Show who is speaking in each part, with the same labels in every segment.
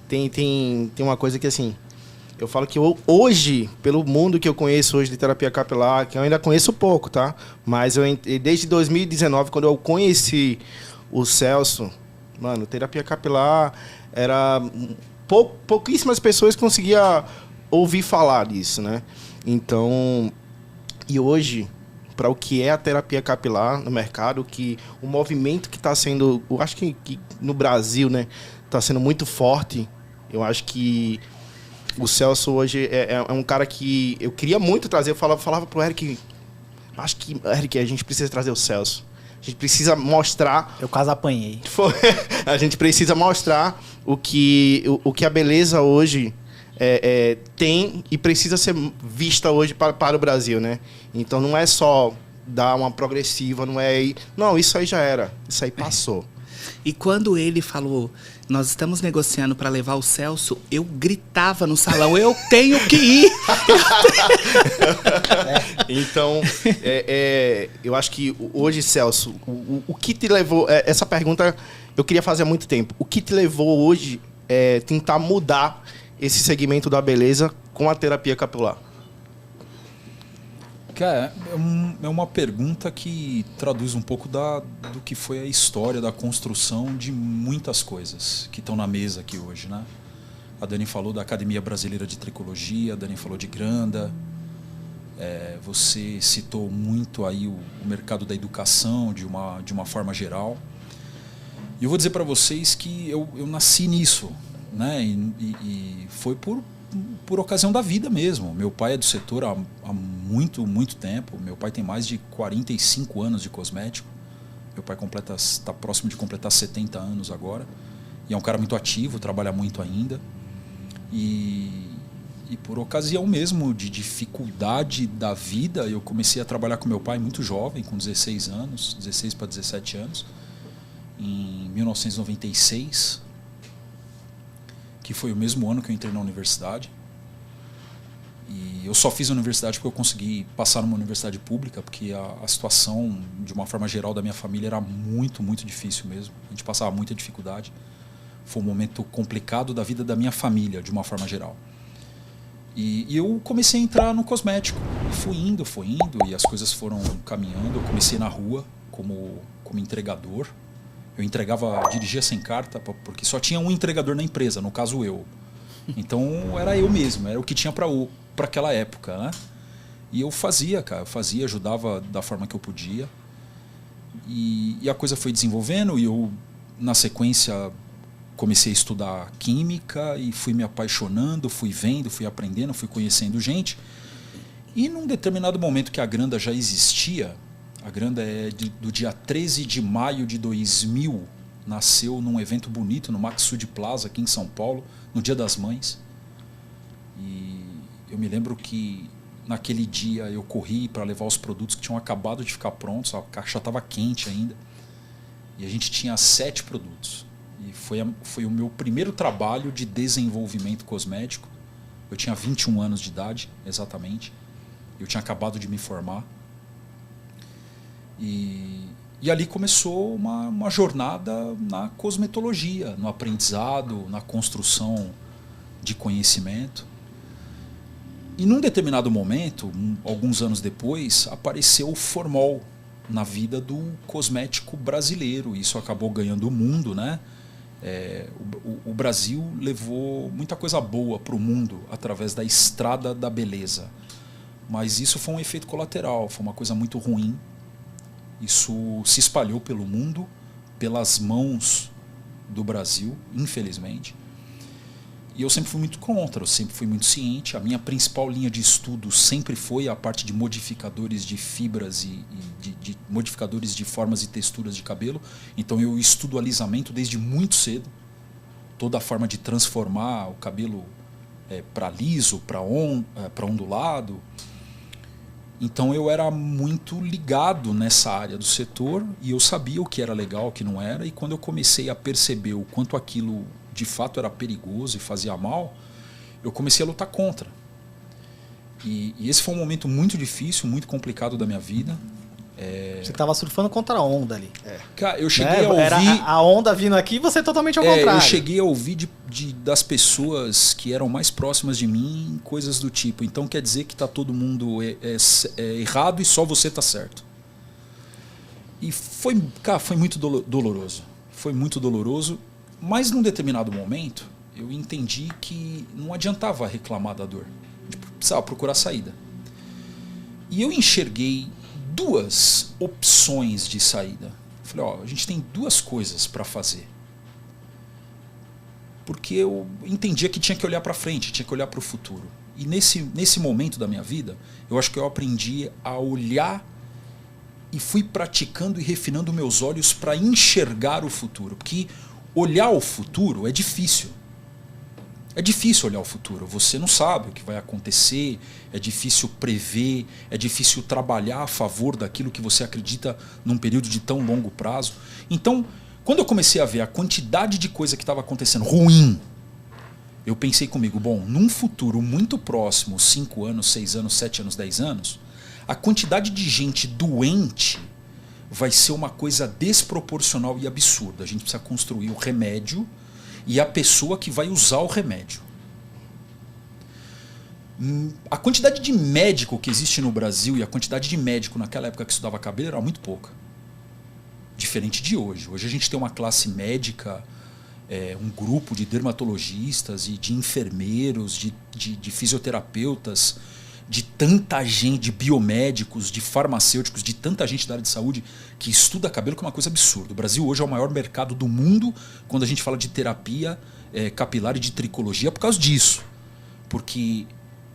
Speaker 1: Tem uma coisa que, assim, eu falo que hoje, pelo mundo que eu conheço hoje de terapia capilar, que eu ainda conheço pouco, tá? Mas desde 2019, quando eu conheci o Celso, mano, terapia capilar era... pouquíssimas pessoas conseguiam ouvir falar disso, né? Então, e hoje, para o que é a terapia capilar no mercado, que o movimento que está sendo, eu acho que no Brasil, né, está sendo muito forte. Eu acho que o Celso hoje é um cara que eu queria muito trazer. Eu falava pro Eric, acho que, Eric, a gente precisa trazer o Celso. A gente precisa mostrar...
Speaker 2: Eu quase apanhei.
Speaker 1: A gente precisa mostrar o que a beleza hoje tem e precisa ser vista hoje para o Brasil, né? Então não é só dar uma progressiva, não é... Não, isso aí já era. Isso aí passou.
Speaker 3: E quando ele falou, nós estamos negociando para levar o Celso, eu gritava no salão, eu tenho que ir!
Speaker 1: Então, eu acho que hoje, Celso, o que te levou... essa pergunta eu queria fazer há muito tempo. O que te levou hoje tentar mudar esse segmento da beleza com a terapia capilar?
Speaker 4: Cara, é uma pergunta que traduz um pouco do que foi a história da construção de muitas coisas que estão na mesa aqui hoje, né? A Dani falou da Academia Brasileira de Tricologia, a Dani falou de Granda, você citou muito aí o mercado da educação de uma forma geral. E eu vou dizer para vocês que eu nasci nisso, né? E foi por ocasião da vida mesmo. Meu pai é do setor há muito, muito tempo. Meu pai tem mais de 45 anos de cosmético. Meu pai está próximo de completar 70 anos agora. E é um cara muito ativo, trabalha muito ainda. E por ocasião mesmo de dificuldade da vida, eu comecei a trabalhar com meu pai muito jovem, com 16 anos, 16 para 17 anos, em 1996. Que foi o mesmo ano que eu entrei na universidade. E eu só fiz a universidade porque eu consegui passar numa universidade pública, porque a situação, de uma forma geral, da minha família era muito, muito difícil mesmo. A gente passava muita dificuldade. Foi um momento complicado da vida da minha família, de uma forma geral. E eu comecei a entrar no cosmético. E fui indo, e as coisas foram caminhando. Eu comecei na rua como entregador. Eu dirigia sem carta, porque só tinha um entregador na empresa, no caso eu. Então era eu mesmo, era o que tinha para aquela época, né? E eu fazia, ajudava da forma que eu podia. E a coisa foi desenvolvendo e eu, na sequência, comecei a estudar química e fui me apaixonando, fui vendo, fui aprendendo, fui conhecendo gente. E num determinado momento que a Granda já existia, a Granda é do dia 13 de maio de 2000, nasceu num evento bonito no Maxud Plaza, aqui em São Paulo, no Dia das Mães. E eu me lembro que naquele dia eu corri para levar os produtos que tinham acabado de ficar prontos, a caixa estava quente ainda. E a gente tinha 7 produtos. E foi o meu primeiro trabalho de desenvolvimento cosmético. Eu tinha 21 anos de idade, exatamente. Eu tinha acabado de me formar. E ali começou uma jornada na cosmetologia, no aprendizado, na construção de conhecimento. E num determinado momento, alguns anos depois, apareceu o formol na vida do cosmético brasileiro. Isso acabou ganhando o mundo, né? O Brasil levou muita coisa boa para o mundo através da estrada da beleza. Mas isso foi um efeito colateral, foi uma coisa muito ruim. Isso se espalhou pelo mundo, pelas mãos do Brasil, infelizmente. E eu sempre fui muito contra, eu sempre fui muito ciente. A minha principal linha de estudo sempre foi a parte de modificadores de fibras e de modificadores de formas e texturas de cabelo. Então eu estudo alisamento desde muito cedo. Toda a forma de transformar o cabelo para liso, para ondulado. Então eu era muito ligado nessa área do setor e eu sabia o que era legal, o que não era. E quando eu comecei a perceber o quanto aquilo de fato era perigoso e fazia mal, eu comecei a lutar contra. E esse foi um momento muito difícil, muito complicado da minha vida.
Speaker 2: Você tava surfando contra a onda ali.
Speaker 4: Cara, eu cheguei a ouvir...
Speaker 2: Era a onda vindo aqui e você totalmente ao contrário.
Speaker 4: Eu cheguei a ouvir das pessoas que eram mais próximas de mim coisas do tipo. Então quer dizer que tá todo mundo errado e só você tá certo. E foi muito doloroso. Foi muito doloroso. Mas num determinado momento, eu entendi que não adiantava reclamar da dor. Precisava procurar saída. E eu enxerguei 2 opções de saída. Falei, a gente tem 2 coisas para fazer. Porque eu entendia que tinha que olhar para frente, tinha que olhar para o futuro. E nesse momento da minha vida, eu acho que eu aprendi a olhar e fui praticando e refinando meus olhos para enxergar o futuro. Porque olhar o futuro é difícil. É difícil olhar o futuro, você não sabe o que vai acontecer, é difícil prever, é difícil trabalhar a favor daquilo que você acredita num período de tão longo prazo. Então, quando eu comecei a ver a quantidade de coisa que estava acontecendo ruim, eu pensei comigo, bom, num futuro muito próximo, 5 anos, 6 anos, 7 anos, 10 anos, a quantidade de gente doente vai ser uma coisa desproporcional e absurda. A gente precisa construir o remédio e a pessoa que vai usar o remédio. A quantidade de médico que existe no Brasil e a quantidade de médico naquela época que estudava cabelo era muito pouca. Diferente de hoje. Hoje a gente tem uma classe médica, um grupo de dermatologistas e de enfermeiros, de fisioterapeutas, de tanta gente, de biomédicos, de farmacêuticos, de tanta gente da área de saúde que estuda cabelo, que é uma coisa absurda. O Brasil hoje é o maior mercado do mundo quando a gente fala de terapia capilar e de tricologia por causa disso. Porque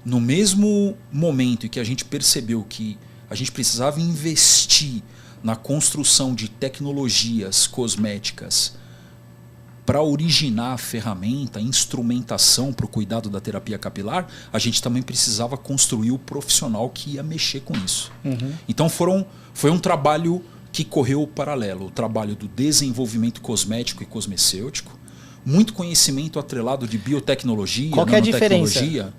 Speaker 4: no mesmo momento em que a gente percebeu que a gente precisava investir na construção de tecnologias cosméticas para originar a ferramenta, a instrumentação para o cuidado da terapia capilar, a gente também precisava construir o profissional que ia mexer com isso. Uhum. Então foi um trabalho que correu paralelo, o trabalho do desenvolvimento cosmético e cosmecêutico, muito conhecimento atrelado de biotecnologia,
Speaker 2: qual que é a diferença,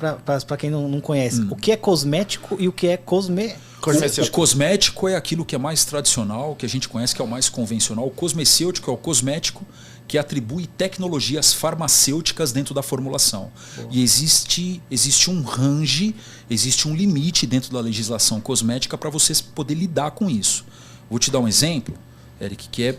Speaker 2: para quem não conhece? O que é cosmético e o que é
Speaker 4: O cosmético é aquilo que é mais tradicional, que a gente conhece, que é o mais convencional. O cosmecêutico é o cosmético que atribui tecnologias farmacêuticas dentro da formulação. Boa. E existe um range, existe um limite dentro da legislação cosmética para você poder lidar com isso. Vou te dar um exemplo, Eric, que é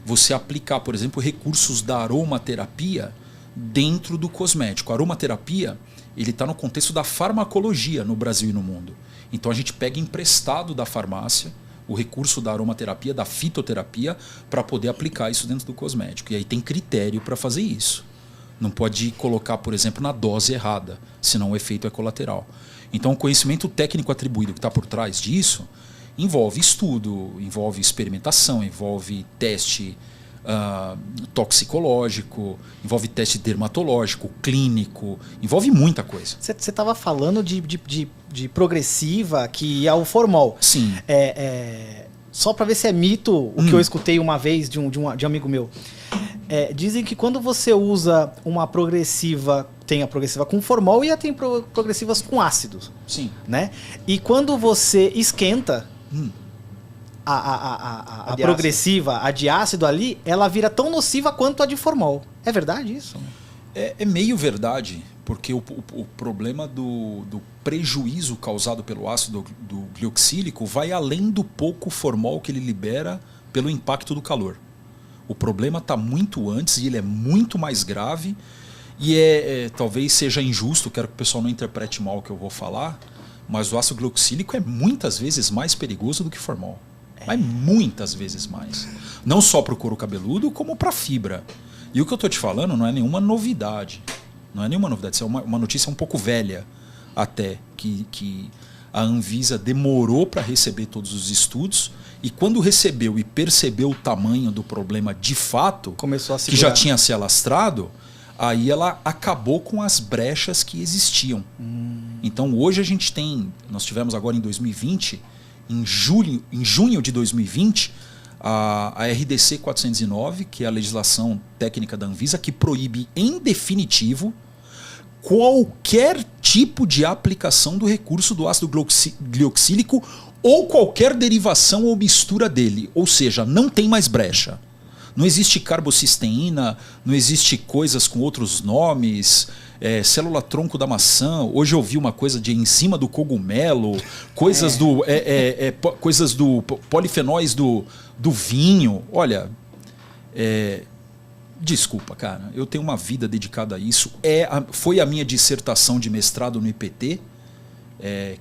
Speaker 4: você aplicar, por exemplo, recursos da aromaterapia dentro do cosmético. A aromaterapia está no contexto da farmacologia no Brasil e no mundo. Então a gente pega emprestado da farmácia o recurso da aromaterapia, da fitoterapia, para poder aplicar isso dentro do cosmético. E aí tem critério para fazer isso. Não pode colocar, por exemplo, na dose errada, senão o efeito é colateral. Então o conhecimento técnico atribuído que está por trás disso envolve estudo, envolve experimentação, envolve teste toxicológico, envolve teste dermatológico, clínico, envolve muita coisa.
Speaker 2: Você estava falando de progressiva que é o formol.
Speaker 4: Sim.
Speaker 2: Só para ver se é mito o que eu escutei uma vez de um amigo meu. Dizem que quando você usa uma progressiva, tem a progressiva com formol e tem progressivas com ácidos.
Speaker 4: Sim. Né?
Speaker 2: E quando você esquenta a progressiva, a de ácido ali, ela vira tão nociva quanto a de formol. É verdade isso?
Speaker 4: É meio verdade, porque o problema do prejuízo causado pelo ácido do glioxílico vai além do pouco formol que ele libera pelo impacto do calor. O problema está muito antes e ele é muito mais grave e talvez seja injusto, quero que o pessoal não interprete mal o que eu vou falar, mas o ácido glioxílico é muitas vezes mais perigoso do que formol. Mas muitas vezes mais. Não só para o couro cabeludo, como para a fibra. E o que eu estou te falando não é nenhuma novidade. Não é nenhuma novidade. Isso é uma notícia um pouco velha até, que a Anvisa demorou para receber todos os estudos e quando recebeu e percebeu o tamanho do problema de fato,
Speaker 2: começou a
Speaker 4: que já tinha se alastrado, aí ela acabou com as brechas que existiam. Então hoje nós tivemos agora em 2020, em junho de 2020, a RDC 409, que é a legislação técnica da Anvisa, que proíbe em definitivo qualquer tipo de aplicação do recurso do ácido glioxílico ou qualquer derivação ou mistura dele. Ou seja, não tem mais brecha. Não existe carbocisteína, não existe coisas com outros nomes, célula tronco da maçã. Hoje eu vi uma coisa de enzima do cogumelo, coisas coisas do polifenóis do vinho. Olha, desculpa, cara, eu tenho uma vida dedicada a isso. Foi a minha dissertação de mestrado no IPT,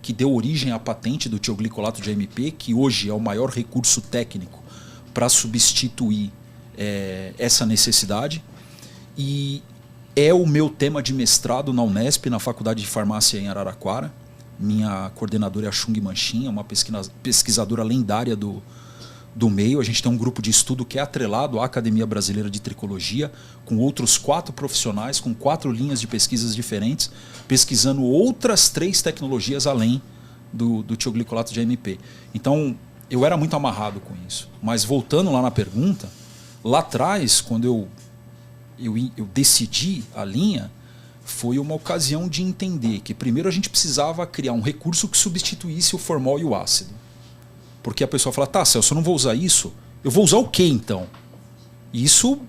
Speaker 4: que deu origem à patente do tioglicolato de AMP, que hoje é o maior recurso técnico para substituir essa necessidade. E é o meu tema de mestrado na Unesp, na Faculdade de Farmácia em Araraquara. Minha coordenadora é a Chung Manchin, uma pesquisadora lendária do meio. A gente tem um grupo de estudo que é atrelado à Academia Brasileira de Tricologia, com outros 4 profissionais, com 4 linhas de pesquisas diferentes, pesquisando outras 3 tecnologias além do tioglicolato de AMP. Então, eu era muito amarrado com isso. Mas voltando lá na pergunta, lá atrás, quando eu decidi a linha, foi uma ocasião de entender que primeiro a gente precisava criar um recurso que substituísse o formol e o ácido. Porque a pessoa fala, tá, Celso, eu não vou usar isso, eu vou usar o quê então? E isso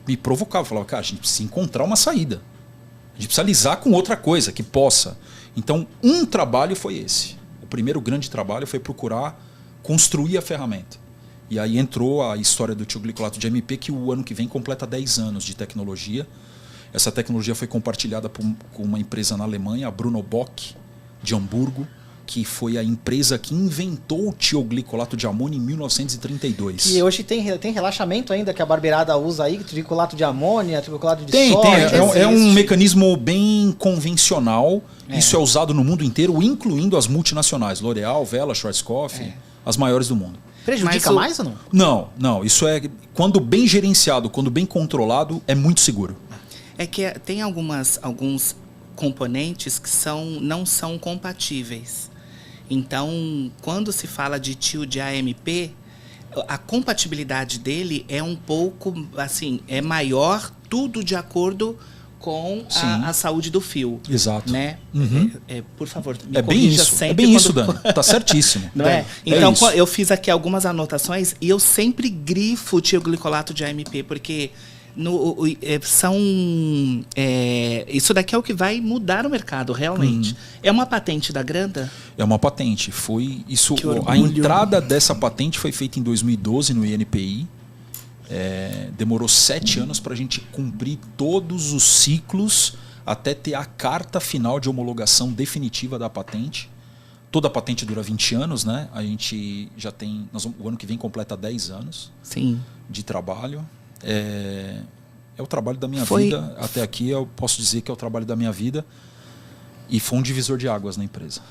Speaker 4: me provocava, eu falava, cara, a gente precisa encontrar uma saída. A gente precisa alisar com outra coisa que possa. Então, um trabalho foi esse. O primeiro grande trabalho foi procurar construir a ferramenta. E aí entrou a história do tioglicolato de AMP, que o ano que vem completa 10 anos de tecnologia. Essa tecnologia foi compartilhada com uma empresa na Alemanha, a Bruno Bock, de Hamburgo, que foi a empresa que inventou o tioglicolato de amônio em 1932.
Speaker 2: E hoje tem relaxamento ainda que a barbeirada usa aí, tricolato de amônia, tricolato de
Speaker 4: Tem,
Speaker 2: soja.
Speaker 4: é um mecanismo bem convencional. Isso é usado no mundo inteiro, incluindo as multinacionais, L'Oréal, Wella, Schwarzkopf, as maiores do mundo.
Speaker 2: Prejudica mais ou não?
Speaker 4: Não. Isso é, quando bem gerenciado, quando bem controlado, é muito seguro.
Speaker 3: É que tem alguns componentes que não são compatíveis. Então, quando se fala de tio de AMP, a compatibilidade dele é um pouco, assim, é maior, tudo de acordo com a saúde do fio.
Speaker 4: Exato.
Speaker 3: Né?
Speaker 4: Uhum.
Speaker 3: Por favor, me
Speaker 4: é bem
Speaker 3: corrija
Speaker 4: isso.
Speaker 3: sempre.
Speaker 4: É bem isso, Dani. Tá certíssimo.
Speaker 3: Não é? Então, eu fiz aqui algumas anotações e eu sempre grifo o tioglicolato de AMP, porque isso daqui é o que vai mudar o mercado, realmente. É uma patente da Granda?
Speaker 4: É uma patente. A entrada dessa patente foi feita em 2012 no INPI. Demorou 7 anos para a gente cumprir todos os ciclos até ter a carta final de homologação definitiva da patente. Toda a patente dura 20 anos, né? A gente já tem... o ano que vem completa 10 anos.
Speaker 3: Sim.
Speaker 4: De trabalho. É o trabalho da minha vida. Até aqui eu posso dizer que é o trabalho da minha vida. E foi um divisor de águas na empresa.